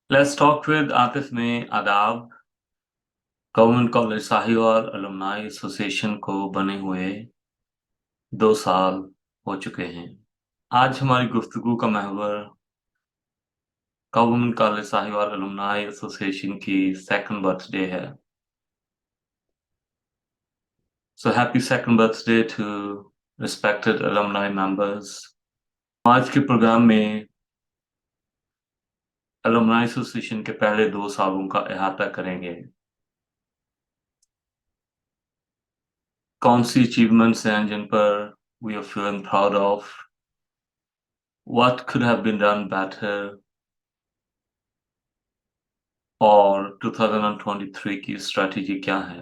Let's talk with Atif में आदाब। Government college Sahiwal alumni association को बने हुए 2 साल हो चुके हैं। आज हमारी गुफ्तगू का महवर government college Sahiwal alumni association की सेकंड बर्थडे है। So happy second birthday to respected alumni members। आज के प्रोग्राम में अलुमनाई एसोसिएशन के पहले 2 सालों का अहाता करेंगे। कौन सी अचीवमेंट्स हैं जिन पर we are feeling proud of, what could have been done better, और 2023 की स्ट्रेटेजी क्या है।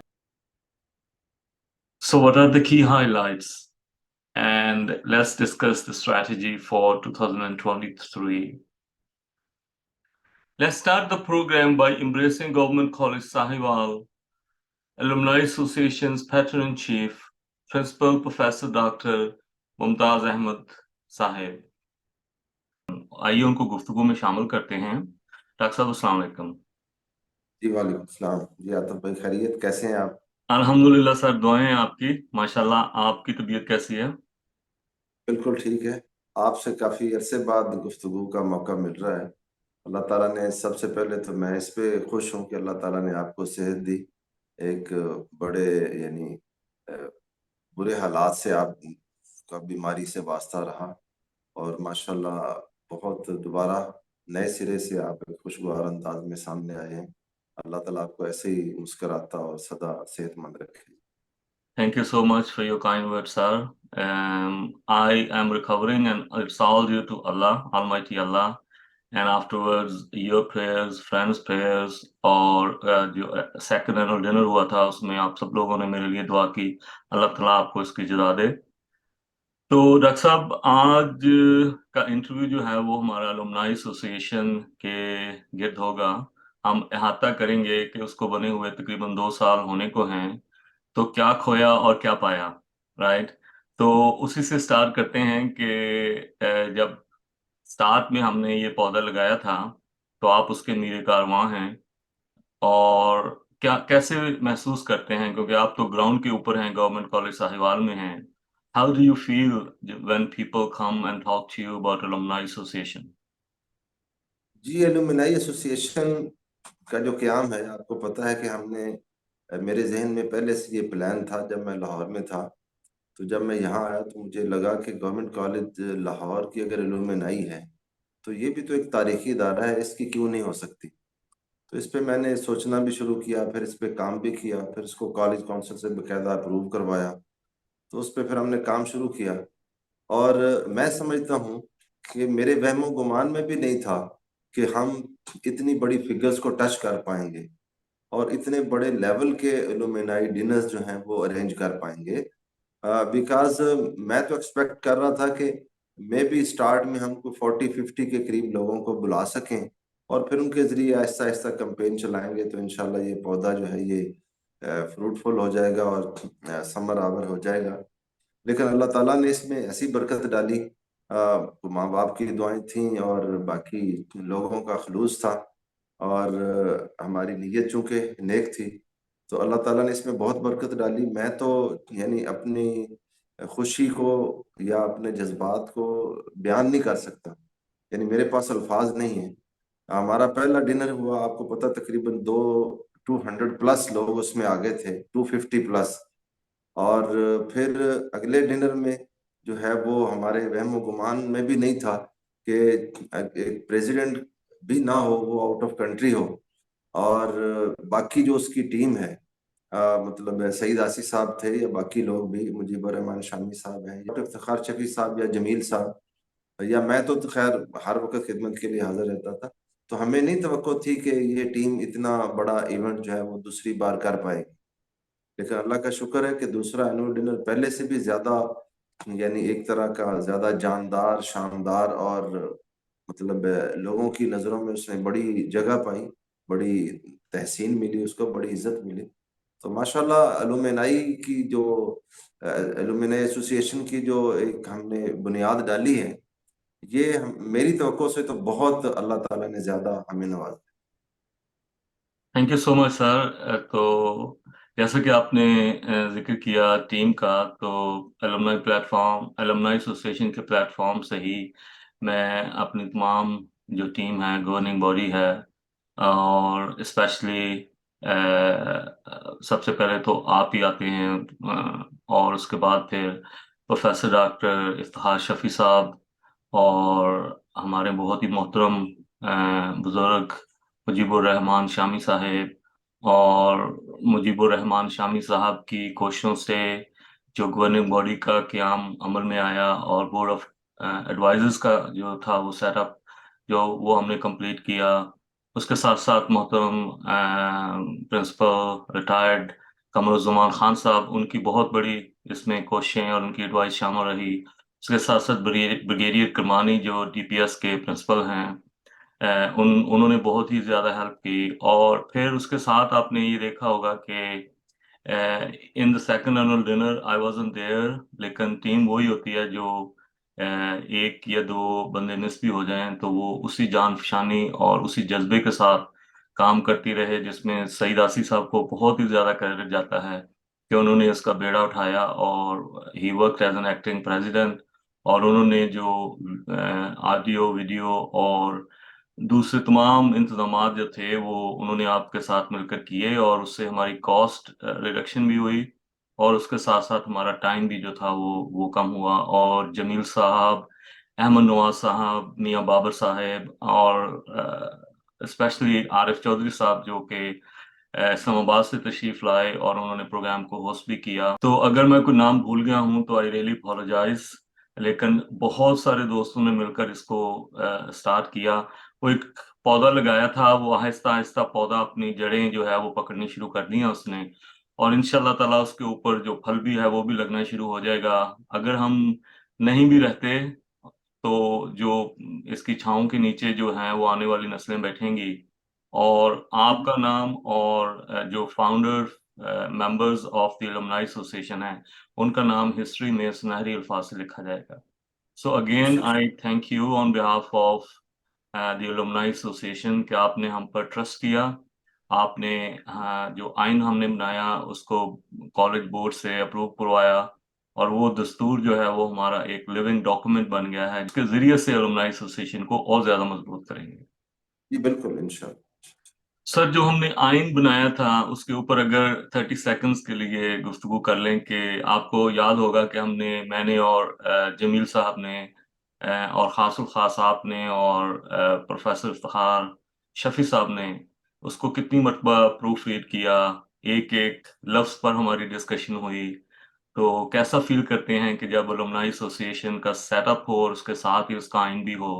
So what are the key highlights, and let's discuss the strategy for 2023. Let's start the program by embracing Government College Sahiwal Alumni Association's Patron-in-Chief, Principal Professor Dr. Mumtaz Ahmad Sahib. आइए उनको गुफ्तगू में शामिल करते हैं। डॉक्टर साहब अस्सलाम वालेकुम। जी वालेकुम सलाम। जी आतिफ भाई, खैरियत, कैसे हैं आप? अल्हम्दुलिल्लाह सर, दुआएं हैं आपकी। माशाल्लाह, आपकी तबीयत कैसी है? बिल्कुल ठीक है। आपसे काफ़ी अरसे बाद गुफ्तगू का मौका मिल रहा है। अल्लाह ताला ने, सबसे पहले तो मैं इस पे खुश हूँ कि अल्लाह ताला ने आपको सेहत दी। एक बड़े यानी अ, बुरे हालात से आप का बीमारी से वास्ता रहा, और माशाल्लाह बहुत दोबारा नए सिरे से आप एक खुशगवार अंदाज में सामने आए हैं। अल्लाह ताला आपको ऐसे ही मुस्कुराता और सदा सेहतमंद रखे। Thank you so much for your kind words, sir. I am recovering, and it's all due to Allah, Almighty Allah. And afterwards, your prayers, friends' prayers, और जो सेकंड एनुअल डिनर हुआ था उसमें आप सब लोगों ने मेरे लिए दुआ की। अल्लाह ताला आपको इसकी जज़ा दे। तो डॉक्टर साहब, आज का इंटरव्यू जो है वो हमारा अलुमनाई एसोसिएशन के गिर्द होगा। हम अहाता करेंगे कि उसको बने हुए तकरीबन 2 साल होने को हैं, तो क्या खोया और क्या पाया, राइट। तो उसी से स्टार्ट करते हैं कि जब स्टार्ट में हमने ये पौधा लगाया था तो आप उसके मीरे कारवां हैं, और क्या कैसे महसूस करते हैं, क्योंकि आप तो ग्राउंड के ऊपर हैं, गवर्नमेंट कॉलेज साहिवाल में हैं। How do you feel when people come and talk to you about alumni association? जी, एलुमनाई एसोसिएशन का जो क़याम है, आपको पता है कि हमने मेरे ज़हन में पहले से ये प्लान था जब मैं लाहौर में था। तो जब मैं यहाँ आया तो मुझे लगा कि गवर्नमेंट कॉलेज लाहौर की अगर एलुमनाई है, तो ये भी तो एक तारीख़ी इदारा है, इसकी क्यों नहीं हो सकती? तो इस पे मैंने सोचना भी शुरू किया, फिर इस पे काम भी किया, फिर इसको कॉलेज काउंसिल से बाकायदा अप्रूव करवाया। तो उस पे फिर हमने काम शुरू किया, और मैं समझता हूँ कि मेरे वहमो-गुमान में भी नहीं था कि हम इतनी बड़ी फिगर्स को टच कर पाएँगे और इतने बड़े लेवल के एलुमनाई डिनर्स जो हैं वो अरेंज कर पाएँगे। बिकॉज़ मैं तो एक्सपेक्ट कर रहा था कि मेबी स्टार्ट में हम को 40-50 के करीब लोगों को बुला सकें, और फिर उनके ज़रिए आहिस्ता-आहिस्ता कैंपेन चलाएँगे तो इंशाल्लाह ये पौधा जो है ये फ्रूटफुल हो जाएगा और समर आवर हो जाएगा। लेकिन अल्लाह ताला ने इसमें ऐसी बरकत डाली, माँ-बाप की दुआएँ थीं और बाकी लोगों का ख़ुलूस था, और हमारी नीयत चूँकि नेक थी, तो अल्लाह ताला ने इसमें बहुत बरकत डाली। मैं तो यानी अपनी खुशी को या अपने जज़्बात को बयान नहीं कर सकता, यानी मेरे पास अल्फ़ाज़ नहीं हैं। हमारा पहला डिनर हुआ, आपको पता, तकरीबन 200 प्लस लोग उसमें आ गए थे, 250 प्लस। और फिर अगले डिनर में जो है वो हमारे वहम-ओ-गुमान में भी नहीं था कि एक प्रेज़िडेंट भी ना हो, वो आउट ऑफ कंट्री हो, और बाकी जो उसकी टीम है, मतलब सईद आसी साहब थे या बाकी लोग भी, मुजीबर रहमान शामी साहब हैं, डॉक्टर इफ्तिखार शफ़ी साहब या जमील साहब, या मैं तो ख़ैर हर वक़्त खिदमत के लिए हाज़िर रहता था। तो हमें नहीं तवक्को थी कि ये टीम इतना बड़ा इवेंट जो है वो दूसरी बार कर पाएगी। लेकिन अल्लाह का शुक्र है कि दूसरा एनुअल डिनर पहले से भी ज़्यादा, यानी एक तरह का ज़्यादा जानदार, शानदार, और मतलब लोगों की नज़रों में उसने बड़ी जगह पाई, बड़ी तहसीन मिली उसको, बड़ी इज़्ज़त मिली। तो माशाल्लाह एलुमनाई की जो एलुमनाई एसोसिएशन की जो एक हमने बुनियाद डाली है, ये हम मेरी तवक्को से तो बहुत अल्लाह ताला ने ज़्यादा हमें नवाज़ा। Thank you so much sir. तो जैसे कि आपने जिक्र किया टीम का, तो एलुमनाई प्लेटफॉर्म, एलुमनाई एसोसिएशन के प्लेटफॉर्म से ही मैं अपनी तमाम जो टीम है, गवर्निंग बॉडी है, और स्पेशली सबसे पहले तो आप ही आते हैं, और उसके बाद फिर प्रोफेसर डॉक्टर इफ्तिखार शफी साहब, और हमारे बहुत ही मोहतरम बुजुर्ग मुजीबुर रहमान शामी साहेब। और मुजीबुर रहमान शामी साहब की कोशिशों से जो गवर्निंग बॉडी का क़याम अमल में आया, और बोर्ड ऑफ एडवाइजर्स का जो था वो सेटअप, जो वो हमने कंप्लीट किया। उसके साथ साथ मोहतरम प्रिंसिपल रिटायर्ड कमरुज़्ज़मान खान साहब, उनकी बहुत बड़ी इसमें कोशिशें और उनकी एडवाइस शामिल रही। उसके साथ साथ ब्रिगेडियर करमानी जो डीपीएस के प्रिंसिपल हैं, उन्होंने बहुत ही ज़्यादा हेल्प की। और फिर उसके साथ आपने ये देखा होगा कि in the second annual dinner I wasn't there, लेकिन टीम वही होती है जो एक या दो बंदे मिस भी हो जाएं तो वो उसी जान फशानी और उसी जज्बे के साथ काम करती रहे, जिसमें सईद आसी साहब को बहुत ही ज़्यादा क्रेडिट जाता है कि उन्होंने इसका बेड़ा उठाया, और ही work as an acting president. और उन्होंने जो ऑडियो वीडियो और दूसरे तमाम इंतजाम जो थे वो उन्होंने आपके साथ मिलकर किए, और उससे हमारी कॉस्ट रिडक्शन भी हुई, और उसके साथ साथ हमारा टाइम भी जो था वो कम हुआ। और जमील साहब, अहमद नवाज साहब, मियां बाबर साहब, और स्पेशली आरिफ चौधरी साहब जो कि इस्लामाबाद से तशरीफ लाए, और उन्होंने प्रोग्राम को होस्ट भी किया। तो अगर मैं कोई नाम भूल गया हूं तो आई रियली अपोलोजाइज। लेकिन बहुत सारे दोस्तों ने मिलकर इसको स्टार्ट किया। वो एक पौधा लगाया था, वो आहिस्ता आहिस्ता पौधा अपनी जड़ें जो है वो पकड़नी शुरू कर दी हैं उसने। और इंशाल्लाह ताला उसके ऊपर जो फल भी है वो भी लगना शुरू हो जाएगा। अगर हम नहीं भी रहते तो जो इसकी छांव के नीचे जो है वो आने वाली नस्लें बैठेंगी, और आपका नाम और जो founder members of the alumni association है उनका नाम हिस्ट्री में सुनहरी अल्फाज से लिखा जाएगा। सो अगेन इंशाल्लाह। आई thank you on behalf of the alumni association कि आपने हम पर ट्रस्ट किया। आपने जो आइन हमने बनाया उसको कॉलेज बोर्ड से अप्रूव करवाया, और वो दस्तूर जो है वो हमारा एक लिविंग डॉक्यूमेंट बन गया है, जिसके जरिए से एलुमनाई एसोसिएशन को और ज्यादा मजबूत करेंगे। जी बिल्कुल, इंशाल्लाह। सर, जो हमने आइन बनाया था उसके ऊपर अगर 30 सेकंड्स के लिए गुफ्तगू कर लें कि आपको याद होगा कि मैंने और जमील साहब ने, और खासुल खास आपने, और प्रोफेसर इफ्तिखार शफी साहब ने उसको कितनी मरतबा प्रूफ रीड किया, एक एक लफ्ज पर हमारी डिस्कशन हुई। तो कैसा फील करते हैं कि जब अलुमनाई एसोसिएशन का सेटअप हो और उसके साथ ही उसका आइन भी हो,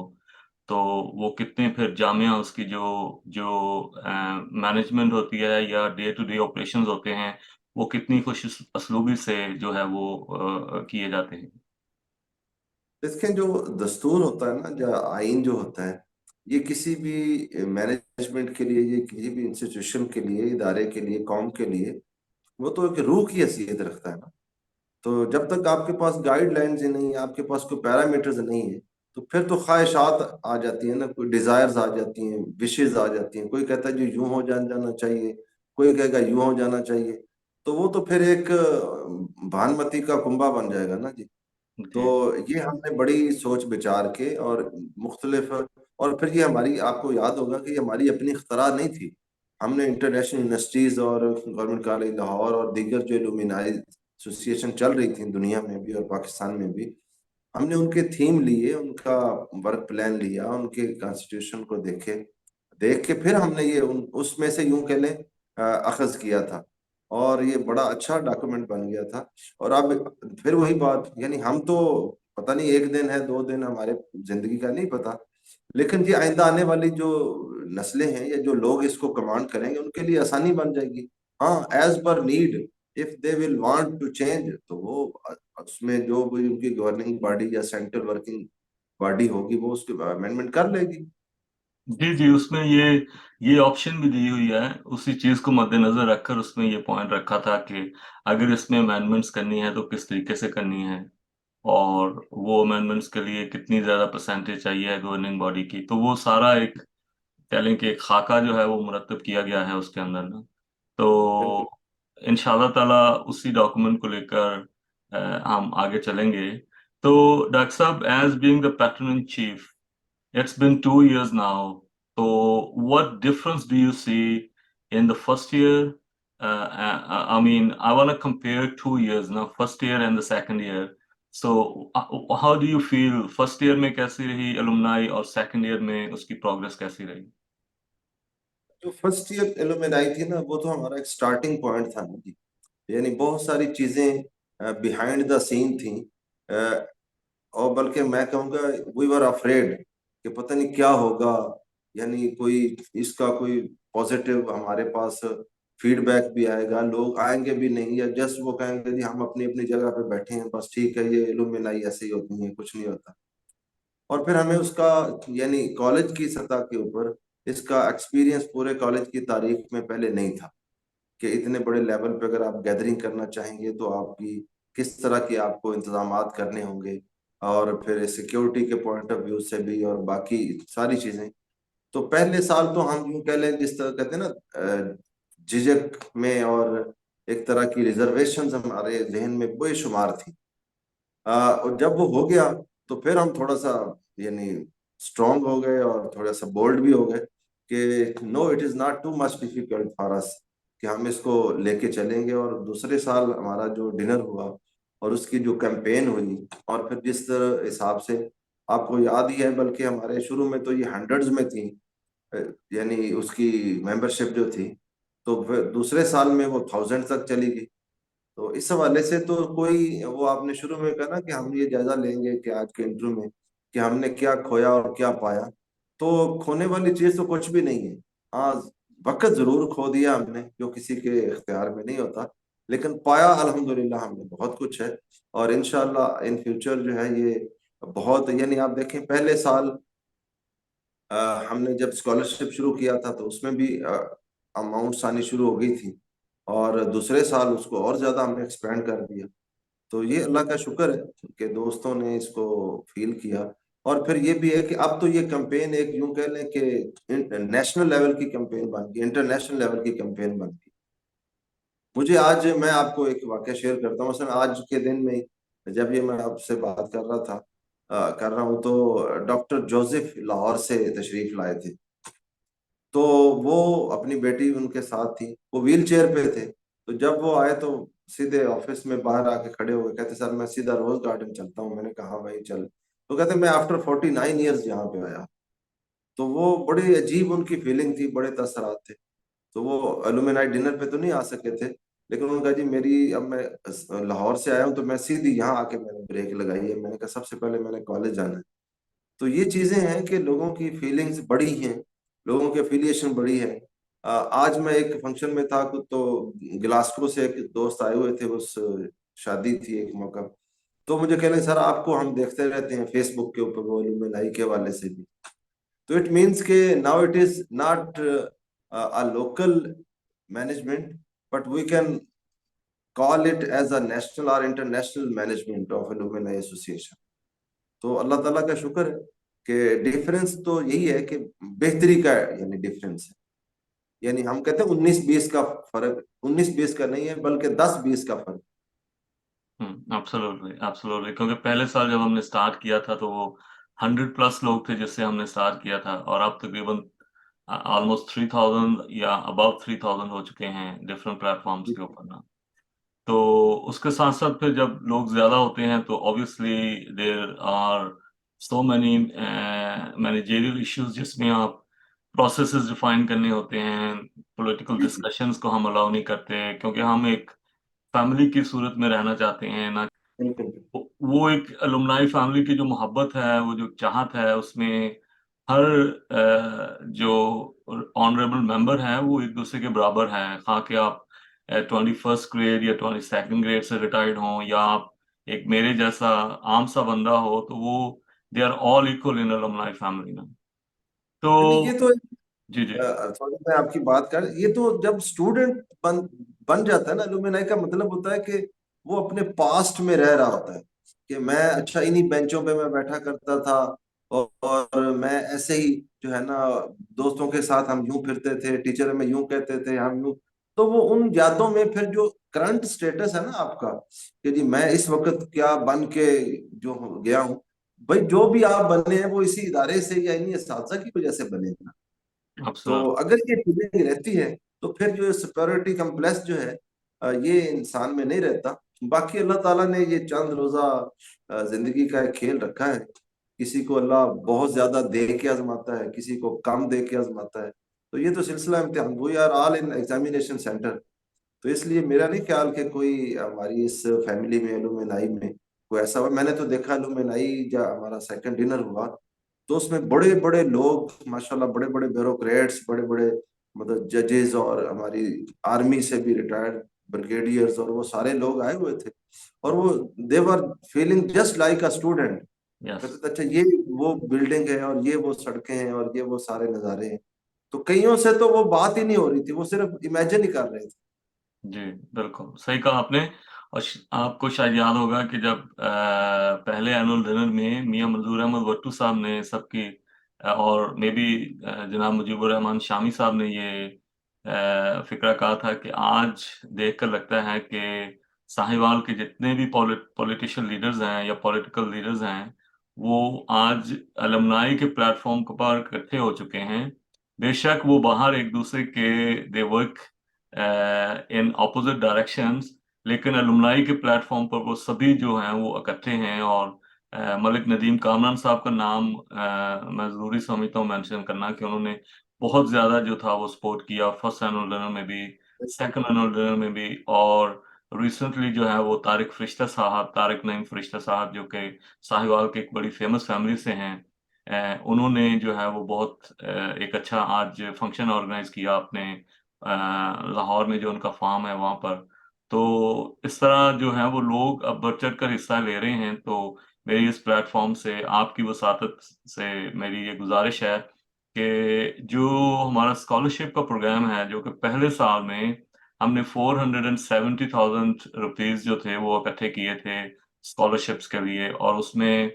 तो वो कितने फिर जामिया उसकी जो जो मैनेजमेंट होती है या डे टू डे ऑपरेशंस होते हैं, वो कितनी खुश असलूबी से जो है वो किए जाते हैं। इसके जो दस्तूर होता है ना, जो आइन जो होता है, ये किसी भी मैनेजमेंट के लिए, ये किसी भी इंस्टीट्यूशन के लिए, इदारे के लिए, कौम के लिए, वो तो एक रूह की हैसियत रखता है ना। तो जब तक आपके पास गाइडलाइंस ही नहीं है, आपके पास कोई पैरामीटर्स नहीं है, तो फिर तो ख्वाहिशात आ जाती है ना, कोई डिजायर्स आ जाती हैं, विशेज आ जाती हैं। कोई कहता है जो यूं हो जाना चाहिए, कोई कहेगा यूं हो जाना चाहिए। तो वो तो फिर एक भानमती का कुंभा बन जाएगा ना जी। तो जी ये हमने बड़ी सोच विचार के और मुख्तलिफ, और फिर ये हमारी, आपको याद होगा कि ये हमारी अपनी इख्तरा नहीं थी। हमने इंटरनेशनल यूनिवर्सिटीज और गवर्नमेंट कॉलेज लाहौर और दीगर जो एलुमिनाई एसोसिएशन चल रही थी दुनिया में भी और पाकिस्तान में भी, हमने उनके थीम लिए, उनका वर्क प्लान लिया, उनके कॉन्स्टिट्यूशन को देखे, देख के फिर हमने ये उसमें से यूं कह लें अखज किया था, और ये बड़ा अच्छा डॉक्यूमेंट बन गया था। और अब फिर वही बात, यानी हम तो पता नहीं एक दिन है, दो दिन, हमारे जिंदगी का नहीं पता, लेकिन ये आइंदा आने वाली जो नस्लें हैं या जो लोग इसको कमांड करेंगे उनके लिए आसानी बन जाएगी। हाँ, as per need, if they will want to change, तो वो उसमें जो भी उनकी गवर्निंग बॉडी या सेंट्रल वर्किंग बॉडी होगी वो उसकी अमेंडमेंट कर लेगी। जी जी, उसमें ये ऑप्शन भी दी हुई है। उसी चीज को मद्देनजर रखकर उसमें ये पॉइंट रखा था कि अगर इसमें अमेंडमेंट्स करनी है तो किस तरीके से करनी है, और वो अमेंडमेंट्स के लिए कितनी ज्यादा परसेंटेज चाहिए गवर्निंग बॉडी की। तो वो सारा एक कह लें कि एक खाका जो है वो मुरतब किया गया है उसके अंदर ना। तो बिल्कुल। इंशाल्लाह ताला उसी डॉक्यूमेंट को लेकर हम आगे चलेंगे। तो डॉक्टर साहब, as being the patron in chief, it's been 2 years now. So, what difference do you see in the first year? I mean, I want to compare 2 years now, first year and the second year. So, how do you feel? First year में कैसी रही alumni और second year में उसकी progress कैसी रही? जो first year alumni थी ना, वो तो हमारा एक स्टार्टिंग पॉइंट था ना जी। यानी बहुत सारी चीजें बिहाइंड द सीन थी। और बल्कि मैं कहूँगा वी वर अफ्रेड कि पता नहीं क्या होगा। यानी कोई इसका कोई पॉजिटिव हमारे पास फीडबैक भी आएगा, लोग आएंगे भी नहीं, या जस्ट वो कहेंगे जी हम अपनी अपनी जगह पे बैठे हैं, बस ठीक है, ये एलुमनाई ऐसे ही होती है, कुछ नहीं होता। और फिर हमें उसका यानी कॉलेज की सतह के ऊपर इसका एक्सपीरियंस पूरे कॉलेज की तारीख में पहले नहीं था कि इतने बड़े लेवल पे अगर आप गैदरिंग करना चाहेंगे तो आपकी किस तरह की आपको इंतजामात करने होंगे, और फिर सिक्योरिटी के पॉइंट ऑफ व्यू से भी, और बाकी सारी चीजें। तो पहले साल तो हम यूं कह लें, जिस तरह कहते हैं ना, झिझक में और एक तरह की रिजर्वेशन हमारे जहन में बेशुमार थी। और जब वो हो गया तो फिर हम थोड़ा सा यानी स्ट्रांग हो गए और थोड़ा सा बोल्ड भी हो गए कि no, it is not too much difficult for us, कि हम इसको लेके चलेंगे। और दूसरे साल हमारा जो डिनर हुआ और उसकी जो कैंपेन हुई, और फिर जिस तरह हिसाब से आपको याद ही है, बल्कि हमारे शुरू में तो ये हंड्रेड्स में थी, अ, यानी उसकी मेंबरशिप जो थी, तो फिर दूसरे साल में वो थाउजेंड तक चली गई। तो इस हवाले से तो कोई, वो आपने शुरू में कहा ना कि हम ये जायजा लेंगे कि आज के इंटरव्यू में कि हमने क्या खोया और क्या पाया। तो खोने वाली चीज तो कुछ भी नहीं है। हाँ, वक्त जरूर खो दिया हमने, जो किसी के इख्तियार में नहीं होता, लेकिन पाया अल्हम्दुलिल्लाह हमने बहुत कुछ है। और इंशाल्लाह इन फ्यूचर जो है ये बहुत, यानी आप देखें पहले साल अ, हमने जब स्कॉलरशिप शुरू किया था तो उसमें भी अमाउंट्स आनी शुरू हो गई थी, और दूसरे साल उसको और ज्यादा हमने एक्सपेंड कर दिया। तो ये अल्लाह का शुक्र है कि दोस्तों ने इसको फील किया। और फिर ये भी है कि अब तो ये कैंपेन एक यूं कह लें कि नेशनल लेवल की कैंपेन बन गई, इंटरनेशनल लेवल की कैंपेन बन गई। मुझे आज, मैं आपको एक वाकया शेयर करता हूँ। मसलन आज के दिन में जब ये मैं आपसे बात कर रहा था, कर रहा हूँ, तो डॉक्टर जोसेफ लाहौर से तशरीफ लाए थे। तो वो अपनी बेटी उनके साथ थी, वो व्हील चेयर पे थे। तो जब वो आए तो सीधे ऑफिस में बाहर आके खड़े हो गए, कहते सर मैं सीधा रोज गार्डन चलता हूँ। मैंने कहा भाई चल। तो कहते मैं आफ्टर 49 ईयर्स यहाँ पे आया। तो वो बड़ी अजीब उनकी फीलिंग थी, बड़े तसरात थे। तो वो एलुमिनाई डिनर पे तो नहीं आ सके थे, लेकिन उन्होंने कहा जी मेरी, अब मैं लाहौर से आया हूँ तो मैं सीधी यहाँ आके मैंने ब्रेक लगाई है। मैंने कहा सबसे पहले मैंने कॉलेज जाना है। तो ये चीजें हैं कि लोगों की फीलिंग्स बड़ी हैं, लोगों की एफिलिएशन बड़ी है। आज मैं एक फंक्शन में था तो गिलासगो से एक दोस्त आए हुए थे, उस शादी थी एक मौका। तो मुझे कह रहे सर आपको हम देखते रहते हैं फेसबुक के ऊपर, वो एलुमनाई के वाले से भी। तो इट मीन्स के now it is not a local management, but we can call it as a national और international management of alumni association. तो अल्लाह ताला का शुक्र है कि डिफरेंस तो यही है कि बेहतरी का यानी डिफरेंस है। यानी हम कहते हैं 19-20 का फर्क, 19-20 का नहीं है बल्कि 10-20 का फर्क। एब्सोल्युटली एब्सोल्युटली, क्योंकि पहले साल जब हमने स्टार्ट किया था तो वो 100+ लोग थे जिससे हमने स्टार्ट किया था, और अब तकरीबन ऑलमोस्ट 3000 या अबव 3000 हो चुके हैं डिफरेंट प्लेटफॉर्म्स के ऊपर ना। तो उसके साथ साथ फिर जब लोग ज्यादा होते हैं तो obviously there are so many managerial issues जिसमें आप प्रोसेसेस डिफाइन करने होते हैं। पॉलिटिकल जी जी। डिस्कशंस को हम अलाउ नहीं करते क्योंकि हम एक फैमिली की सूरत में रहना चाहते हैं ना। बिल्कुल। वो एक अलुमनाई फैमिली की जो मोहब्बत है, वो जो चाहत है, उसमें हर जो ऑनरेबल मेंबर हैं वो एक दूसरे के बराबर हैं, खा के आप 21st ग्रेड या 22nd ग्रेड से रिटायर्ड हों, या आप एक मेरे जैसा आम सा बंदा हो, तो वो they are all equal in alumni family में। तो यानी ये तो जी जी। थोड़ा मैं आपकी बात कर, ये तो जब स्टूडेंट बन जाता है ना एलुमनाई का मतलब होता है कि वो अपने पास्ट में रह रहा होता है कि मैं अच्छा इन्हीं बेंचों पे मैं बैठा करता था, और मैं ऐसे ही جو ہے نا دوستوں کے ساتھ ہم یوں پھرتے تھے، ٹیچر ہمیں یوں کہتے تھے، ہم یوں، تو وہ ان یادوں میں پھر جو کرنٹ سٹیٹس ہے نا آپ کا کہ جی میں اس وقت کیا بن کے جو گیا ہوں، بھائی جو بھی آپ بنے ہیں وہ اسی ادارے سے یا انہی اساتذہ کی وجہ سے بنے نا. تو absolutely. اگر یہ فیلنگ رہتی ہے تو پھر جو سپیورٹی کمپلیکس جو ہے یہ انسان میں نہیں رہتا. باقی اللہ تعالیٰ نے یہ چند روزہ زندگی کا ایک کھیل رکھا ہے. کسی کو اللہ بہت زیادہ دے کے آزماتا ہے، کسی کو کم دے کے آزماتا ہے. تو یہ تو سلسلہ امتحان، we are all in examination centre. تو اس لیے میرا نہیں خیال کہ کوئی ہماری اس فیملی میں الومنائی میں کوئی ایسا ہوا. میں نے تو دیکھا الومنائی جب ہمارا سیکنڈ ڈنر ہوا تو اس میں بڑے بڑے لوگ ماشاءاللہ، بڑے بڑے بیوروکریٹس، بڑے بڑے مطلب ججز، اور ہماری آرمی سے بھی ریٹائرڈ بریگیڈیئرز، اور وہ سارے لوگ آئے ہوئے تھے. اور وہ they were feeling just like a student. کہتے Yes. تھے اچھا یہ وہ بلڈنگ ہے، اور یہ وہ سڑکیں ہیں، اور یہ وہ سارے نظارے ہیں. تو کئیوں سے تو وہ بات ہی نہیں ہو رہی تھی، وہ صرف امیجن ہی کر رہے تھے. جی بالکل صحیح کہا آپ نے. اور آپ کو شاید یاد ہوگا کہ جب پہلے اینول ڈنر میں میاں منظور احمد بٹو صاحب نے سب کی اور مے بی جناب مجیب الرحمان شامی صاحب نے یہ فکرہ کہا تھا کہ آج دیکھ کر لگتا ہے کہ ساہیوال کے جتنے بھی پولیٹیشین لیڈرز ہیں یا پولیٹیکل لیڈرز ہیں وہ آج المنائی کے پلیٹ فارم پر اکٹھے ہو چکے ہیں. بے شک وہ باہر ایک دوسرے کے they work in opposite directions, لیکن الومنائی کے پلیٹ فارم پر وہ سبھی جو ہیں وہ اکٹھے ہیں. اور ملک ندیم کامران صاحب کا نام میں ضروری سمجھتا ہوں مینشن کرنا کہ انہوں نے بہت زیادہ جو تھا وہ سپورٹ کیا فرسٹ اینول ڈنر میں بھی، سیکنڈ اینول ڈنر میں بھی. اور ریسنٹلی جو ہے وہ طارق فرشتہ صاحب، طارق نعیم فرشتہ صاحب جو کہ ساہیوال کے ایک بڑی فیمس فیملی سے ہیں، انہوں نے جو ہے وہ بہت ایک اچھا آج فنکشن آرگنائز کیا اپنے لاہور میں جو ان کا فارم ہے وہاں پر. تو اس طرح جو ہے وہ لوگ اب بڑھ چڑھ کر حصہ لے رہے ہیں. تو میری اس پلیٹ فارم سے آپ کی وساطت سے میری یہ گزارش ہے کہ جو ہمارا اسکالرشپ کا پروگرام ہے، جو کہ پہلے سال میں ہم نے 470,000 روپیز جو تھے وہ اکٹھے کیے تھے اسکالرشپس کے لیے، اور اس میں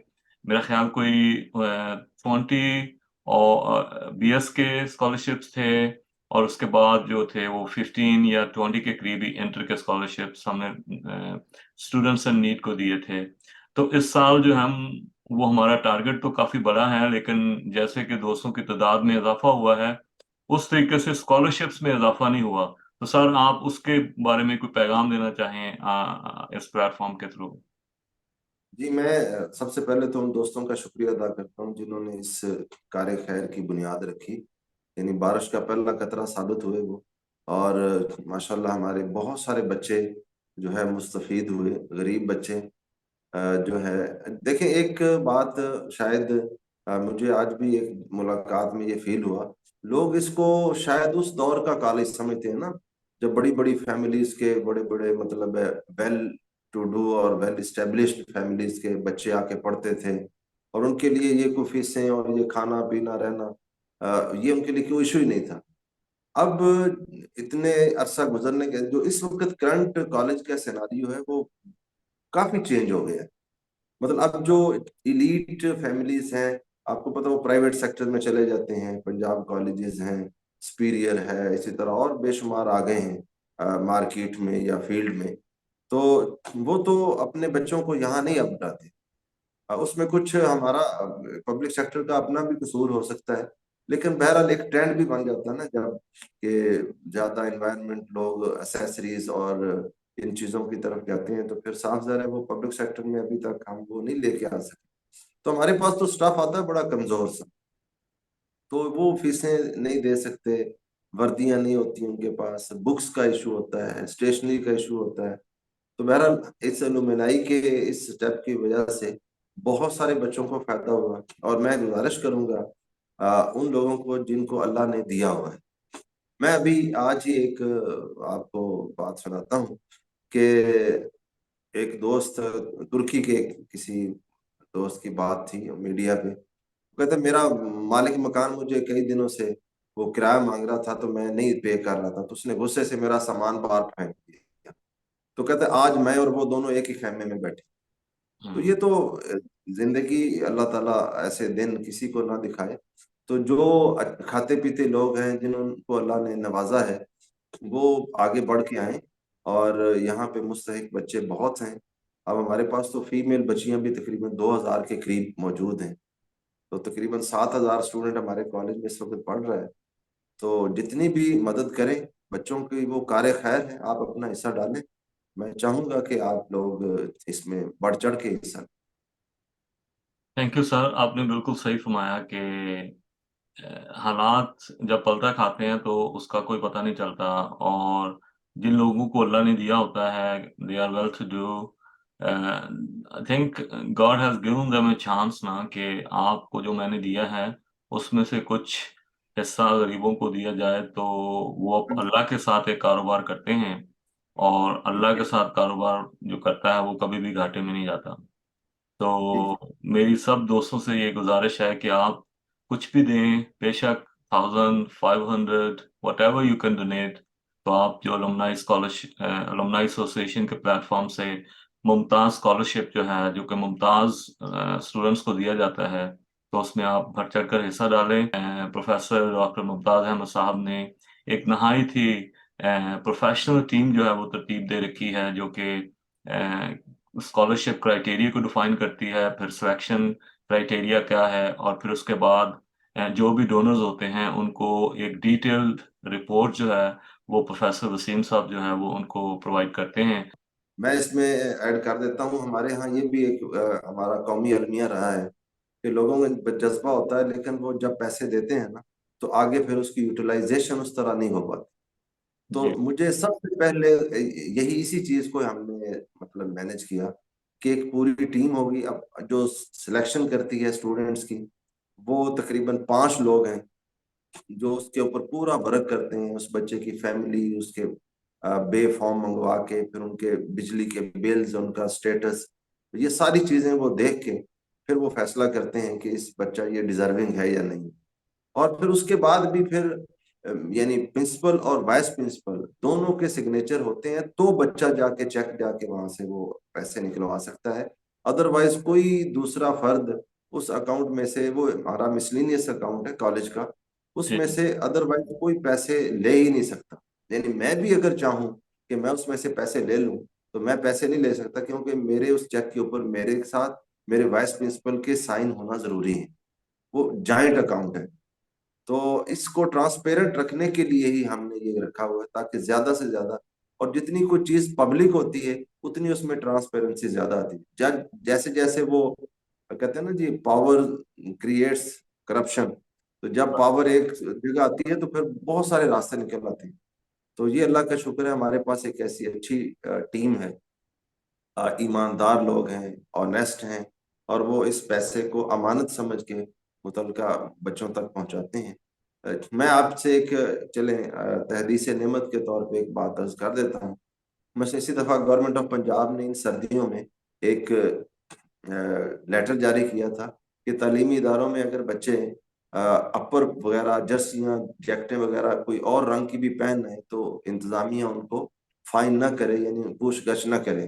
میرا خیال کوئی 20 اور بی ایس کے اسکالرشپس تھے، اور اس کے بعد جو تھے وہ 15 یا 20 کے قریبی انٹر کے اسکالرشپس ہم نے اسٹوڈنٹس ان نیڈ کو دیے تھے. تو اس سال جو وہ ہمارا ٹارگٹ تو کافی بڑا ہے، لیکن جیسے کہ دوستوں کی تعداد میں اضافہ ہوا ہے اس طریقے سے اسکالرشپس میں اضافہ نہیں ہوا. تو سر آپ اس کے بارے میں کوئی پیغام دینا چاہیں اس پلیٹ فارم کے تھرو؟ جی میں سب سے پہلے تو ان دوستوں کا شکریہ ادا کرتا ہوں جنہوں نے اس کار خیر کی بنیاد رکھی. یعنی بارش کا پہلا قطرہ ثابت ہوئے وہ، اور ماشاءاللہ ہمارے بہت سارے بچے جو ہے مستفید ہوئے، غریب بچے جو ہے. دیکھیں ایک بات شاید مجھے آج بھی ایک ملاقات میں یہ فیل ہوا، لوگ اس کو شاید اس دور کا کالج سمجھتے ہیں نا، جب بڑی بڑی فیملیز کے بڑے بڑے مطلب ویل ٹو ڈو اور ویل اسٹیبلشڈ فیملیز کے بچے آ کے پڑھتے تھے، اور ان کے لیے یہ کوئی فیسیں اور یہ کھانا پینا رہنا یہ ان کے لیے کوئی ایشو ہی نہیں تھا. اب اتنے عرصہ گزرنے کے جو اس وقت کرنٹ کالج کا سیناریو ہے وہ کافی چینج ہو گیا ہے. مطلب اب جو ایلیٹ فیملیز ہیں، آپ کو پتا وہ پرائیویٹ سیکٹر میں چلے جاتے ہیں، پنجاب کالجز ہیں، سپیریئر ہے، اسی طرح اور بے شمار آ گئے ہیں مارکیٹ میں یا فیلڈ میں. تو وہ تو اپنے بچوں کو یہاں نہیں اب پڑھاتے. اس میں کچھ ہمارا پبلک سیکٹر کا اپنا بھی قصور ہو سکتا ہے، لیکن بہرحال ایک ٹرینڈ بھی بن جاتا ہے نا جب کہ زیادہ انوائرمنٹ لوگ اسیسریز اور ان چیزوں کی طرف جاتے ہیں، تو پھر صاف ظاہر ہے وہ پبلک سیکٹر میں ابھی تک ہم وہ نہیں لے کے آ سکتے. تو ہمارے پاس تو سٹاف آتا ہے بڑا کمزور سا، تو وہ فیسیں نہیں دے سکتے، وردیاں نہیں ہوتی ان کے پاس، بکس کا ایشو ہوتا ہے، اسٹیشنری کا ایشو ہوتا ہے. تو بہرحال اس الومنائی کے اس سٹیپ کی وجہ سے بہت سارے بچوں کو فائدہ ہوا، اور میں گزارش کروں گا ان لوگوں کو جن کو اللہ نے دیا ہوا ہے. میں ابھی آج ہی ایک آپ کو بات سناتا ہوں کہ ایک دوست ترکی کے کسی دوست کی بات تھی میڈیا پہ. وہ کہتے میرا مالک مکان مجھے کئی دنوں سے وہ کرایہ مانگ رہا تھا تو میں نہیں پے کر رہا تھا، تو اس نے غصے سے میرا سامان باہر پھینک دیا. تو کہتے آج میں اور وہ دونوں ایک ہی خیمے میں بیٹھے. تو یہ تو زندگی اللہ تعالیٰ ایسے دن کسی کو نہ دکھائے. تو جو کھاتے پیتے لوگ ہیں جنہوں کو اللہ نے نوازا ہے وہ آگے بڑھ کے آئیں، اور یہاں پہ مستحق بچے بہت ہیں۔ اب ہمارے پاس تو فیمیل بچیاں بھی تقریباً 2000 کے قریب موجود ہیں، تو تقریباً 7000 اسٹوڈنٹ ہمارے کالج میں اس وقت پڑھ رہا ہے۔ تو جتنی بھی مدد کریں بچوں کی وہ کار خیر ہے، آپ اپنا حصہ ڈالیں۔ میں چاہوں گا کہ آپ لوگ اس میں بڑھ چڑھ کے حصہ لیں۔ تھینک یو سر، آپ نے بالکل صحیح فرمایا کہ حالات جب پلٹا کھاتے ہیں تو اس کا کوئی پتہ نہیں چلتا، اور جن لوگوں کو اللہ نے دیا ہوتا ہے they are well to do, I think God has given them a chance نا، کہ آپ کو جو میں نے دیا ہے اس میں سے کچھ حصہ غریبوں کو دیا جائے، تو وہ اللہ کے ساتھ ایک کاروبار کرتے ہیں، اور اللہ کے ساتھ کاروبار جو کرتا ہے وہ کبھی بھی گھاٹے میں نہیں جاتا۔ تو جی میری سب دوستوں سے یہ گزارش ہے کہ آپ کچھ بھی دیں، بے شک 1500 what ever you can donate. تو آپ جو الومنائی اسکالرشپ الومنائی ایسوسیشن کے پلیٹ فارم سے ممتاز اسکالرشپ جو ہے، جو کہ ممتاز اسٹوڈنٹس کو دیا جاتا ہے، تو اس میں آپ بڑھ چڑھ کر حصہ ڈالیں۔ پروفیسر ڈاکٹر ممتاز احمد صاحب نے ایک نہایت ہی پروفیشنل ٹیم جو ہے وہ ترتیب دے رکھی ہے، جو کہ اسکالرشپ کرائٹیریا کو ڈیفائن کرتی ہے، پھر سلیکشن کرائٹیریا کیا ہے، اور پھر اس کے بعد جو بھی ڈونرز ہوتے ہیں ان کو ایک ڈیٹیلڈ رپورٹ جو ہے وہ پروفیسر وسیم صاحب جو ہے وہ ان کو پرووائڈ کرتے ہیں۔ میں اس میں ایڈ کر دیتا ہوں، ہمارے ہاں یہ بھی ایک ہمارا قومی المیہ رہا ہے کہ لوگوں میں جذبہ ہوتا ہے لیکن وہ جب پیسے دیتے ہیں نا تو آگے پھر اس کی یوٹیلائزیشن اس طرح نہیں ہو پاتی۔ تو جی مجھے سب سے پہلے یہی اسی چیز کو ہم نے مطلب مینج کیا کہ ایک پوری ٹیم ہوگی، اب جو سلیکشن کرتی ہے اسٹوڈنٹس کی وہ تقریباً 5 لوگ ہیں جو اس کے اوپر پورا ورک کرتے ہیں، اس بچے کی فیملی، اس کے بے فارم منگوا کے، پھر ان کے بجلی کے بلز، ان کا سٹیٹس، یہ ساری چیزیں وہ دیکھ کے پھر وہ فیصلہ کرتے ہیں کہ اس بچہ یہ ڈیزرونگ ہے یا نہیں۔ اور پھر اس کے بعد بھی پھر یعنی پرنسپل اور وائس پرنسپل دونوں کے سگنیچر ہوتے ہیں، تو بچہ جا کے چیک جا کے وہاں سے وہ پیسے نکلوا سکتا ہے۔ ادروائز کوئی دوسرا فرد اس اکاؤنٹ میں سے، وہ ہمارا مسلینیس اکاؤنٹ ہے کالج کا، اس جی میں سے ادروائز کوئی پیسے لے ہی نہیں سکتا۔ یعنی میں بھی اگر چاہوں کہ میں اس میں سے پیسے لے لوں تو میں پیسے نہیں لے سکتا، کیونکہ میرے اس چیک کے اوپر میرے ساتھ میرے وائس پرنسپل کے سائن ہونا ضروری ہے، وہ جوائنٹ اکاؤنٹ ہے۔ تو اس کو ٹرانسپیرنٹ رکھنے کے لیے ہی ہم نے یہ رکھا ہوا ہے، تاکہ زیادہ سے زیادہ، اور جتنی کوئی چیز پبلک ہوتی ہے اتنی اس میں ٹرانسپیرنسی زیادہ آتی ہے۔ جیسے جیسے وہ کہتے ہیں نا جی، پاور کریٹس کرپشن، تو جب پاور ایک جگہ آتی ہے تو پھر بہت سارے راستے نکل آتے ہیں۔ تو یہ اللہ کا شکر ہے، ہمارے پاس ایک ایسی اچھی ٹیم ہے، ایماندار لوگ ہیں، آنیسٹ ہیں، اور وہ اس پیسے کو امانت سمجھ کے متعلقہ بچوں تک پہنچاتے ہیں۔ میں آپ سے ایک چلیں تحدیث نعمت کے طور پہ ایک بات عرض کر دیتا ہوں۔ میں سے اسی دفعہ گورنمنٹ آف پنجاب نے ان سردیوں میں ایک لیٹر جاری کیا تھا کہ تعلیمی اداروں میں اگر بچے اپر وغیرہ، جرسیاں، جیکٹیں وغیرہ کوئی اور رنگ کی بھی پہن رہے ہیں تو انتظامیہ ان کو فائن نہ کرے، یعنی پوچھ گچھ نہ کرے۔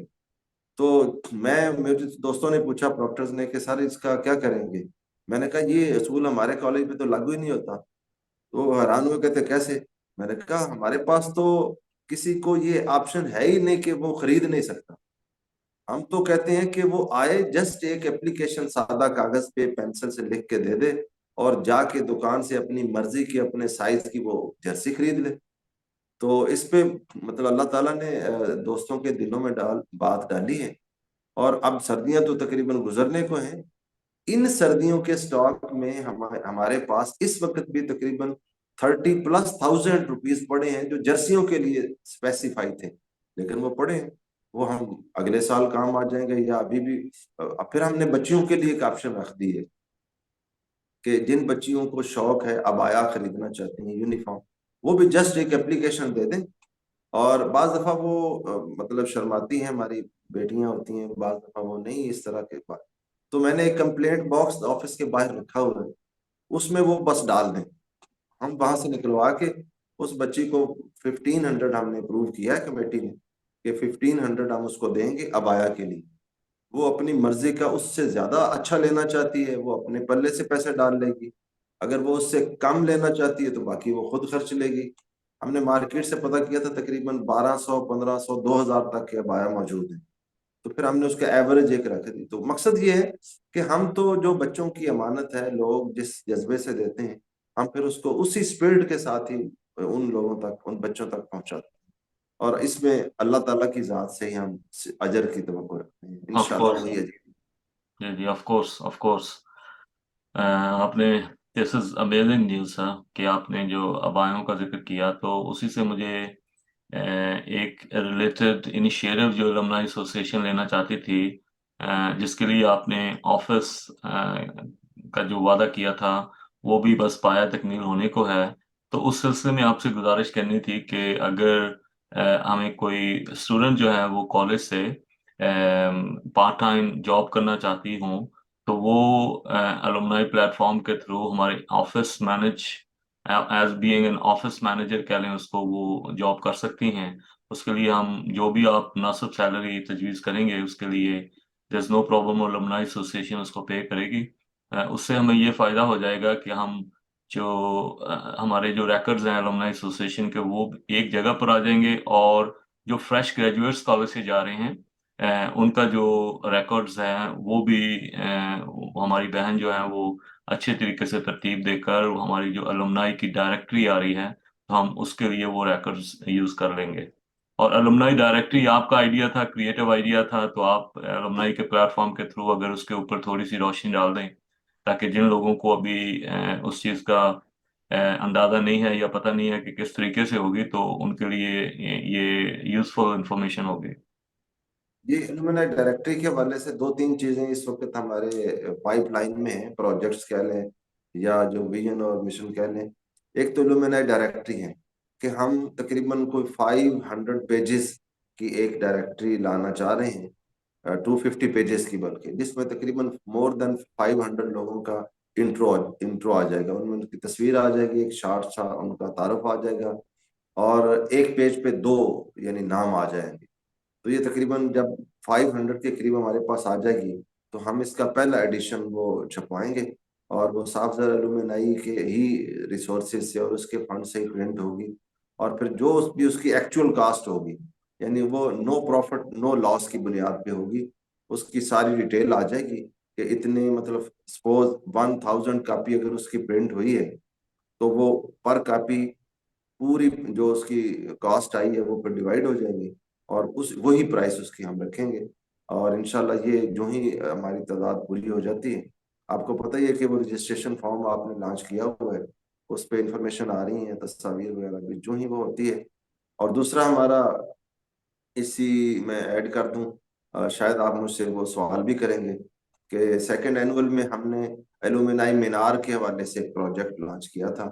تو میرے دوستوں نے پوچھا پروکٹرز نے کہ سر اس کا کیا کریں گے؟ میں نے کہا یہ اصول ہمارے کالج میں تو لاگو ہی نہیں ہوتا۔ تو وہ حیران ہوئے، کہتے کیسے؟ میں نے کہا ہمارے پاس تو کسی کو یہ آپشن ہے ہی نہیں کہ وہ خرید نہیں سکتا۔ ہم تو کہتے ہیں کہ وہ آئے، جسٹ ایک اپلیکیشن سادہ کاغذ پہ پینسل سے لکھ کے دے دے، اور جا کے دکان سے اپنی مرضی کی اپنے سائز کی وہ جرسی خرید لے۔ تو اس پہ مطلب اللہ تعالیٰ نے دوستوں کے دلوں میں بات ڈالی ہے، اور اب سردیاں تو تقریباً گزرنے کو ہیں۔ ان سردیوں کے سٹاک میں ہمارے پاس اس وقت بھی تقریباً 30,000+ روپیز پڑے ہیں جو جرسیوں کے لیے اسپیسیفائی تھے، لیکن وہ پڑے ہیں، وہ ہم اگلے سال کام آ جائیں گے یا ابھی بھی۔ پھر ہم نے بچیوں کے لیے ایک آپشن رکھ دی ہے کہ جن بچیوں کو شوق ہے عبایا خریدنا چاہتے ہیں، یونیفارم، وہ بھی جسٹ ایک اپلیکیشن دے دیں۔ اور بعض دفعہ وہ مطلب شرماتی ہیں، ہماری بیٹیاں ہوتی ہیں، بعض دفعہ وہ نہیں اس طرح کے بات، تو میں نے ایک کمپلینٹ باکس آفس کے باہر رکھا ہوا ہے، اس میں وہ بس ڈال دیں، ہم وہاں سے نکلوا کے اس بچی کو 1500 ہم نے اپروو کیا ہے کمیٹی نے کہ 1500 ہم اس کو دیں گے عبایا کے لیے۔ وہ اپنی مرضی کا اس سے زیادہ اچھا لینا چاہتی ہے وہ اپنے پلے سے پیسے ڈال لے گی، اگر وہ اس سے کم لینا چاہتی ہے تو باقی وہ خود خرچ لے گی. ہم نے مارکیٹ سے پتہ کیا تھا تقریباً 1200 1500 2000 تک کے ابایا موجود ہیں. تو پھر ہم نے اس کا ایوریج ایک رکھ دی. تو مقصد یہ ہے کہ ہم تو جو بچوں کی امانت ہے لوگ جس جذبے سے دیتے ہیں ہم پھر اس کو اسی اسپرٹ کے ساتھ ہی ان لوگوں تک ان بچوں تک پہنچاتے ہیں. اور اس میں اللہ تعالیٰ کی ذات سے ہی ہم اجر کی توقع رکھتے ہیں آف انشاءاللہ کورس. وہی اجر. جی جی، آف کورس آف کورس. آپ نے دس از امیزنگ نیوز ہے کہ آپ نے جو ابایوں کا ذکر کیا تو اسی سے مجھے ایک ریلیٹڈ انیشیٹو جو المنائی ایسوسیشن لینا چاہتی تھی، جس کے لیے آپ نے آفس کا جو وعدہ کیا تھا وہ بھی بس پایا تکمیل ہونے کو ہے. تو اس سلسلے میں آپ سے گزارش کرنی تھی کہ اگر ہمیں کوئی اسٹوڈنٹ جو ہے وہ کالج سے پارٹ ٹائم جاب کرنا چاہتی ہوں تو وہ الومنائی پلیٹ فارم کے تھرو ہمارے office manage as being an office manager کہہ لیں اس کو، وہ جاب کر سکتی ہیں. اس کے لیے ہم جو بھی آپ مناسب سیلری تجویز کریں گے اس کے لیے دیر از نو پرابلم، الومنائی ایسوسیشن اس کو پے کرے گی. اس سے ہمیں یہ فائدہ ہو جائے گا کہ ہم جو ہمارے جو ریکرڈز ہیں الومنائی ایسوسیشن کے وہ ایک جگہ پر آ جائیں گے، اور جو فریش گریجویٹس کالج سے جا رہے ہیں ان کا جو ریکارڈز ہیں وہ بھی ہماری بہن جو ہے وہ اچھے طریقے سے ترتیب دے کر ہماری جو الومنائی کی ڈائریکٹری آ رہی ہے تو ہم اس کے لیے وہ ریکارڈز یوز کر لیں گے. اور الومنائی ڈائریکٹری آپ کا آئیڈیا تھا، کریٹو آئیڈیا تھا، تو آپ الومنائی کے پلیٹ فارم کے تھرو اگر اس کے اوپر تھوڑی سی روشنی ڈال دیں تاکہ جن لوگوں کو ابھی اس چیز کا اندازہ نہیں ہے یا پتہ نہیں ہے کہ کس طریقے سے ہوگی تو ان کے لیے یہ یوزفل انفارمیشن ہوگی. یہ الومنائی ڈائریکٹری کے حوالے سے دو تین چیزیں اس وقت ہمارے پائپ لائن میں ہیں، پروجیکٹس کہہ لیں یا جو ویژن اور مشن کہہ لیں. ایک تو الومنائی ڈائریکٹری ہے کہ ہم تقریباً کوئی 500 پیجز کی ایک ڈائریکٹری لانا چاہ رہے ہیں، 250 پیجز کی، بلکہ جس میں تقریباً مور دین 500 لوگوں کا انٹرو آ جائے گا. ان میں ان کی تصویر آ جائے گی، ایک شارٹ سا ان کا تعارف آ جائے گا، اور ایک پیج پہ دو یعنی نام آ جائیں گے. تو یہ تقریباً جب 500 کے قریب ہمارے پاس آ جائے گی تو ہم اس کا پہلا ایڈیشن وہ چھپوائیں گے، اور وہ صاف زر الومنائی کے ہی ریسورسز سے اور اس کے فنڈ سے ہی پرنٹ ہوگی. اور پھر جو بھی اس کی ایکچوئل کاسٹ ہوگی یعنی وہ نو پروفٹ نو لاس کی بنیاد پہ ہوگی. اس کی ساری ڈیٹیل آ جائے گی کہ اتنے مطلب سپوز 1000 کاپی اگر اس کی پرنٹ ہوئی ہے تو وہ پر کاپی پوری جو اس کی کاسٹ آئی ہے وہ پہ ڈیوائڈ ہو جائیں گی، اور وہی پرائس اس کی ہم رکھیں گے. اور انشاءاللہ یہ جو ہی ہماری تعداد پوری ہو جاتی ہے، آپ کو پتہ ہی ہے کہ وہ رجسٹریشن فارم آپ نے لانچ کیا ہوا ہے، اس پہ انفارمیشن آ رہی ہیں، تصاویر وغیرہ بھی جو ہی وہ ہوتی ہے. اور دوسرا ہمارا اسی میں ایڈ کر دوں، شاید آپ مجھ سے وہ سوال بھی کریں گے کہ سیکنڈ اینول میں ہم نے ایلومینائی مینار کے حوالے سے ایک پروجیکٹ لانچ کیا تھا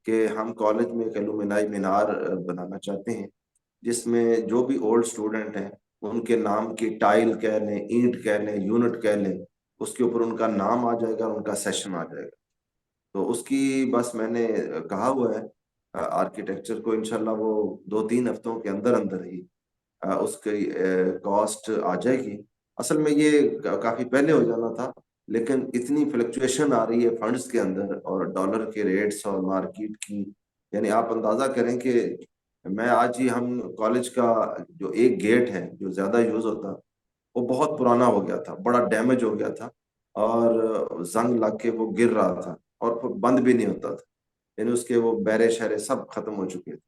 کہ ہم کالج میں ایک ایلومینائی مینار بنانا چاہتے ہیں جس میں جو بھی اولڈ اسٹوڈنٹ ہیں ان کے نام کی ٹائل کہہ لیں، اینٹ کہہ لیں، یونٹ کہہ لیں، اس کے اوپر ان کا نام آ جائے گا، ان کا سیشن آ جائے گا. تو اس کی بس میں نے کہا ہوا ہے آرکیٹیکچر کو، انشاءاللہ وہ 2-3 ہفتوں کے اندر اندر ہی اس کی کاسٹ آ جائے گی. اصل میں یہ کافی پہلے ہو جانا تھا لیکن اتنی فلکچویشن آ رہی ہے فنڈز کے اندر اور ڈالر کے ریٹس اور مارکیٹ کی، یعنی آپ اندازہ کریں کہ میں آج ہی ہم کالج کا جو ایک گیٹ ہے جو زیادہ یوز ہوتا وہ بہت پرانا ہو گیا تھا، بڑا ڈیمیج ہو گیا تھا، اور زنگ لگ کے وہ گر رہا تھا اور پھر بند بھی نہیں ہوتا تھا، یعنی اس کے وہ بیرے شہرے سب ختم ہو چکے تھے.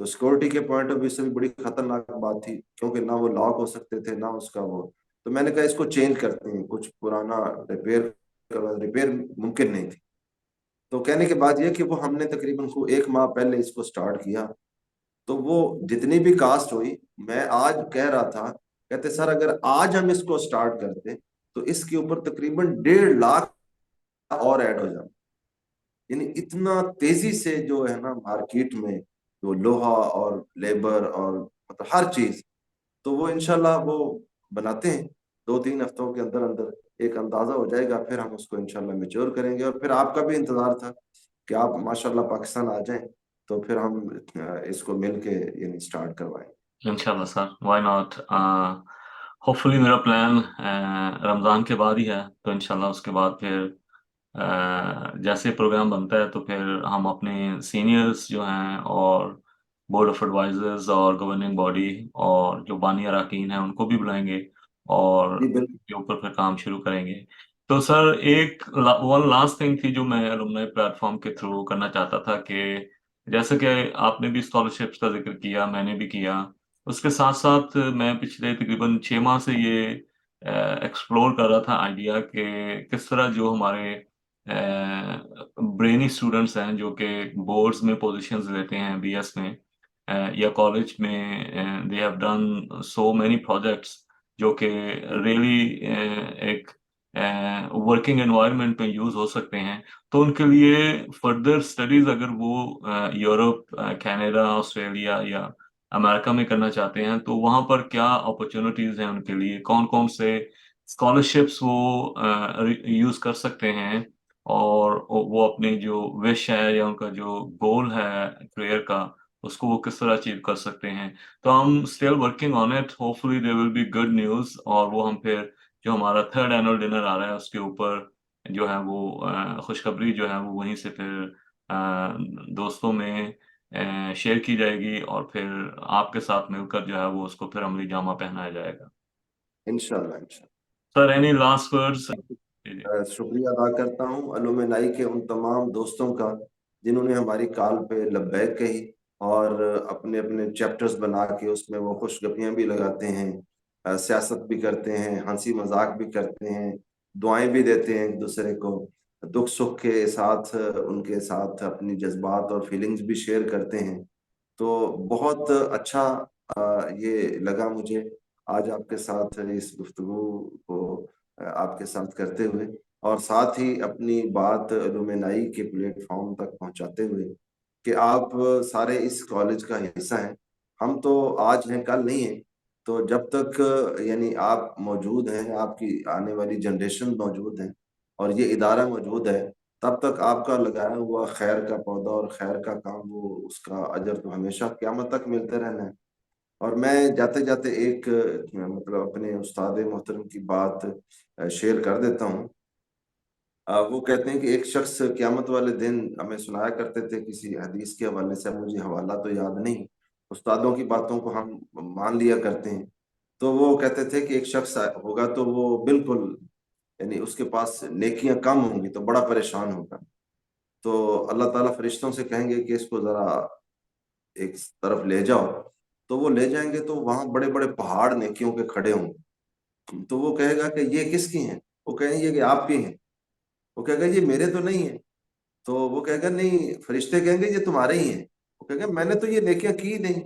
تو سیکورٹی کے پوائنٹ آف ویو سے بھی بڑی خطرناک بات تھی کیونکہ نہ وہ لاک ہو سکتے تھے نہ اس کا وہ. تو میں نے کہا اس کو چینج کرتے ہیں، کچھ پرانا ریپیئر ممکن نہیں تھی. تو کہنے کے بعد یہ کہ وہ ہم نے تقریباً 1 ماہ پہلے اس کو سٹارٹ کیا. تو وہ جتنی بھی کاسٹ ہوئی، میں آج کہہ رہا تھا، کہتے سر اگر آج ہم اس کو سٹارٹ کرتے تو اس کے اوپر تقریباً 1.5 لاکھ اور ایڈ ہو جاتا. یعنی اتنا تیزی سے جو ہے نا مارکیٹ میں جو لوہا اور لیبر اور مطلب ہر چیز، تو وہ انشاءاللہ وہ بناتے ہیں 2-3 ہفتوں کے اندر اندر ایک اندازہ ہو جائے گا، پھر ہم اس کو انشاءاللہ میچور کریں گے. اور پھر آپ کا بھی انتظار تھا کہ آپ ماشاءاللہ پاکستان آ جائیں تو پھر ہم اس کو مل کے یعنی سٹارٹ کروائیں. انشاءاللہ سر، وائی ناٹ. ہوپ فلی میرا پلان رمضان کے بعد ہی ہے تو انشاءاللہ اس کے بعد پھر जैसे प्रोग्राम बनता है तो फिर हम अपने सीनियर्स जो हैं और बोर्ड ऑफ एडवाइजर्स और गवर्निंग बॉडी और जो बानिया अरकान हैं उनको भी बुलाएंगे और जी बिल्कुल। के ऊपर फिर काम शुरू करेंगे। तो सर एक वन लास्ट थिंग थी जो मैं एलुमनाई प्लेटफॉर्म के थ्रू करना चाहता था कि जैसे कि आपने भी स्कॉलरशिप्स का जिक्र किया, मैंने भी किया, उसके साथ साथ मैं पिछले तकरीबन 6 माह से ये एक्सप्लोर कर रहा था आइडिया कि किस तरह जो हमारे ब्रेनी स्टूडेंट्स हैं जो कि बोर्ड्स में पोजीशंस लेते हैं बीएस में या कॉलेज में, they have done so many projects जो कि रियली एक वर्किंग एनवायरनमेंट में यूज हो सकते हैं। तो उनके लिए फर्दर स्टडीज अगर वो यूरोप, कनाडा, ऑस्ट्रेलिया या अमेरिका में करना चाहते हैं तो वहाँ पर क्या अपॉर्चुनिटीज हैं उनके लिए, कौन कौन से स्कॉलरशिप्स वो यूज कर सकते हैं और वो अपनी जो विश है या उनका जो गोल है करियर का उसको वो किस तरह अचीव कर सकते हैं। तो हम still working on it, hopefully there will be good news और वो हम फिर जो हमारा थर्ड एनुअल डिनर आ रहा है उसके ऊपर जो है वो खुशखबरी जो है वो वहीं से फिर दोस्तों में शेयर की जाएगी और फिर आपके साथ मिलकर जो है वो उसको फिर अमली जामा पहनाया जाएगा। इंशाल्लाह इंशाल्लाह। Sir any last words? शुक्रिया अदा करता हूँ अलुमनाई के उन तमाम दोस्तों का जिन्होंने हमारी कॉल पे लब्बैक कही और अपने अपने चैप्टर्स बना के उसमें वो खुशगपियाँ भी लगाते हैं, सियासत भी करते हैं, हंसी मजाक भी करते हैं, दुआएं भी देते हैं एक दूसरे को, दुख सुख के साथ उनके साथ अपनी जज्बात और फीलिंग्स भी शेयर करते हैं। तो बहुत अच्छा ये लगा मुझे आज आपके साथ इस गुफ्तगू को आपके साथ करते हुए और साथ ही अपनी बात एलुमनाई के प्लेटफॉर्म तक पहुंचाते हुए कि आप सारे इस कॉलेज का हिस्सा हैं। हम तो आज हैं कल नहीं हैं। तो जब तक यानी आप मौजूद हैं, आपकी आने वाली जनरेशन मौजूद है और ये इदारा मौजूद है, तब तक आपका लगाया हुआ खैर का पौधा और खैर का काम वो उसका अजर तो हमेशा क़यामत तक मिलते रहना है। और मैं जाते जाते एक मतलब अपने उस्ताद मोहतरम की बात शेयर कर देता हूँ। वो कहते हैं कि एक शख्स क़यामत वाले दिन हमें सुनाया करते थे किसी हदीस के हवाले से, मुझे हवाला तो याद नहीं, उस्तादों की बातों को हम मान लिया करते हैं। तो वो कहते थे कि एक शख्स होगा तो वो बिल्कुल यानी उसके पास नेकियां कम होंगी तो बड़ा परेशान होगा। तो अल्लाह ताला फरिश्तों से कहेंगे कि इसको जरा एक तरफ ले जाओ। तो वो ले जाएंगे तो वहां बड़े बड़े पहाड़ नेकियों के खड़े होंगे। तो वो कहेगा कि ये किसकी हैं? वो कहेंगे ये कि आपकी हैं। वो कहेगा ये मेरे तो नहीं है। तो वो कहेगा नहीं, फरिश्ते कहेंगे ये तुम्हारे ही हैं। वो कहेगा मैंने तो ये नेकियां की नहीं।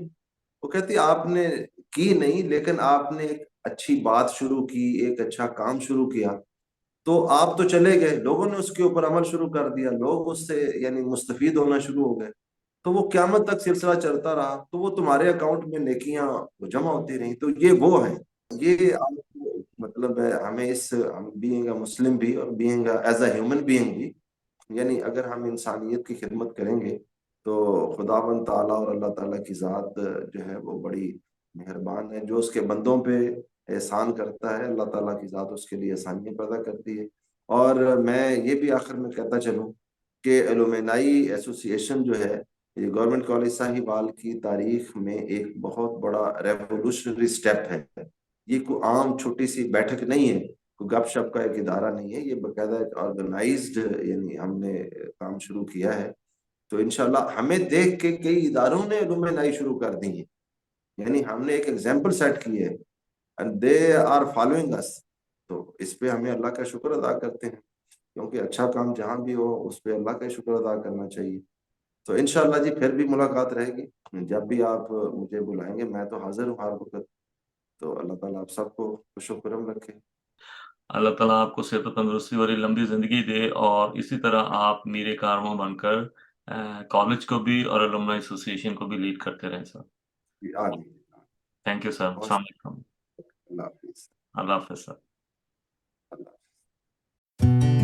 वो कहती आपने की नहीं, लेकिन आपने एक अच्छी बात शुरू की, एक अच्छा काम शुरू किया, तो आप तो चले गए, लोगों ने उसके ऊपर अमल शुरू कर दिया, लोग उससे यानी मुस्तफीद होना शुरू हो गए। तो वो क्यामत तक सिलसिला चलता रहा, तो वो तुम्हारे अकाउंट में नेकियां वो जमा होती रही। तो ये वो है, ये आपको मतलब है हमें इस हम बीइंग अ मुस्लिम भी और being as a human being भी, यानी अगर हम इंसानियत की खिदमत करेंगे तो खुदावंद ताला और अल्लाह ताला की ज़ात जो है वो बड़ी मेहरबान है। जो उसके बंदों पे एहसान करता है अल्लाह ताला की ज़ात उसके लिए आसानियाँ पैदा करती है। और मैं ये भी आखिर में कहता चलूँ कि एलुमनाई एसोसिएशन जो है ये गवर्नमेंट कॉलेज साहिवाल की तारीख में एक बहुत बड़ा रेवोल्यूशनरी स्टेप है। ये कोई आम छोटी सी बैठक नहीं है, कोई गपशप का एक इदारा नहीं है, ये बाकायदा एक ऑर्गेनाइज्ड यानी हमने काम शुरू किया है। तो इंशाल्लाह हमें देख के कई इदारों ने एलुमनाई शुरू कर दी है, यानी हमने एक एग्जाम्पल सेट की है and they are following us. तो इस पे हमें अल्लाह का शुक्र अदा करते हैं, क्योंकि अच्छा काम जहाँ भी हो उस पे अल्लाह का शुक्र अदा करना चाहिए। तो इंशाल्लाह जी फिर भी मुलाकात रहेगी, जब भी आप मुझे बुलाएंगे मैं तो हाजिर हूँ हर वक्त। तो अल्लाह ताला आप सबको खुश रखे। अल्लाह ताला आपको सेहत और तंदुरुस्ती वाली लंबी जिंदगी दे और इसी तरह आप मेरे कारवां बनकर कॉलेज को भी और अलुमनाई एसोसिएशन को भी लीड करते रहें सर। आमीन। Thank you sir. बहुत अस्सलाम शुक्रिया। वालेकुम। अल्लाह हाफिज। अल्लाह हाफिज सर। अल्लाह